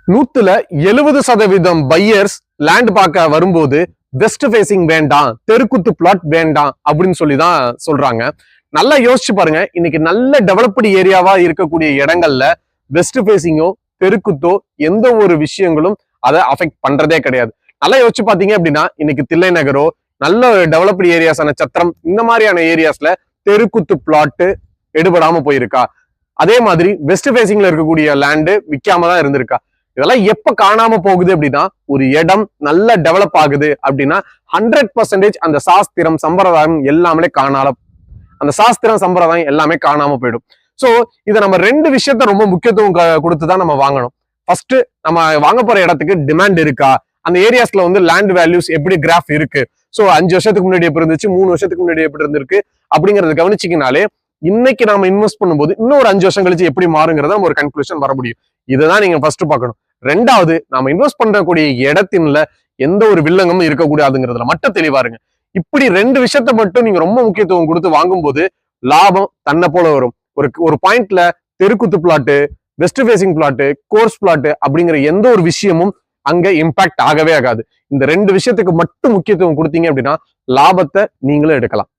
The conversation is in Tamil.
100% பையர்ஸ் லேண்ட் பார்க்க வரும்போது வெஸ்ட் ஃபேசிங் வேண்டாம், தெருக்குத்து பிளாட் வேண்டாம் அப்படின்னு சொல்லிதான் சொல்றாங்க. நல்லா யோசிச்சு பாருங்க, இன்னைக்கு நல்ல டெவலப்டு ஏரியாவா இருக்கக்கூடிய இடங்கள்ல வெஸ்ட் ஃபேசிங்கோ தெருக்குத்தோ எந்த ஒரு விஷயங்களும் அதை அஃபெக்ட் பண்றதே கிடையாது. நல்லா யோசிச்சு பாத்தீங்க அப்படின்னா, இன்னைக்கு தில்லை நகரோ நல்ல டெவலப்டு ஏரியாஸான சத்திரம் இந்த மாதிரியான ஏரியாஸ்ல தெருக்குத்து பிளாட் எடுபடாம போயிருக்கா? அதே மாதிரி வெஸ்ட் ஃபேசிங்ல இருக்கக்கூடிய லேண்டு விற்காம தான் இருந்திருக்கா? இதெல்லாம் எப்ப காணாம போகுது அப்படின்னா, ஒரு இடம் நல்ல டெவலப் ஆகுது அப்படின்னா 100% அந்த சாஸ்திரம் சம்பிரதாயம் எல்லாமே அந்த சாஸ்திரம் சம்பிரதாயம் எல்லாமே காணாம போயிடும். சோ இதை நம்ம ரெண்டு விஷயத்த ரொம்ப முக்கியத்துவம் கொடுத்துதான் நம்ம வாங்கணும். ஃபர்ஸ்ட், நம்ம வாங்க போற இடத்துக்கு டிமாண்ட் இருக்கா, அந்த ஏரியாஸ்ல வந்து லேண்ட் வேல்யூஸ் எப்படி கிராஃப் இருக்கு, சோ 5 வருஷத்துக்கு முன்னாடி எப்படி இருந்துச்சு, 3 வருஷத்துக்கு முன்னாடி எப்படி இருந்திருக்கு அப்படிங்கறத கவனிச்சிக்கினாலே இன்னைக்கு நாம இன்வெஸ்ட் பண்ணும்போது இன்னும் ஒரு 5 வருஷம் கழிச்சு எப்படி மாறுங்கிறத நம்ம ஒரு கன்க்ளூஷன் வர முடியும். இதுதான் நீங்க ஃபர்ஸ்ட் பார்க்கணும். ரெண்டாவது, நாம இன்வெஸ்ட் பண்றக்கூடிய இடத்தின்ல எந்த ஒரு வில்லங்கமும் இருக்கக்கூடாதுங்கிறதுல மட்டும் தெளிவா இருங்க. இப்படி ரெண்டு விஷயத்த மட்டும் நீங்க ரொம்ப முக்கியத்துவம் கொடுத்து வாங்கும்போது லாபம் தன்னை போல வரும். ஒரு பாயிண்ட்ல தெருக்குத்து பிளாட்டு, வெஸ்ட் ஃபேசிங் பிளாட்டு, கோர்ஸ் பிளாட்டு அப்படிங்கிற எந்த ஒரு விஷயமும் அங்க இம்பாக்ட் ஆகவே ஆகாது. இந்த ரெண்டு விஷயத்துக்கு மட்டும் முக்கியத்துவம் கொடுத்தீங்க அப்படின்னா லாபத்தை நீங்களும் எடுக்கலாம்.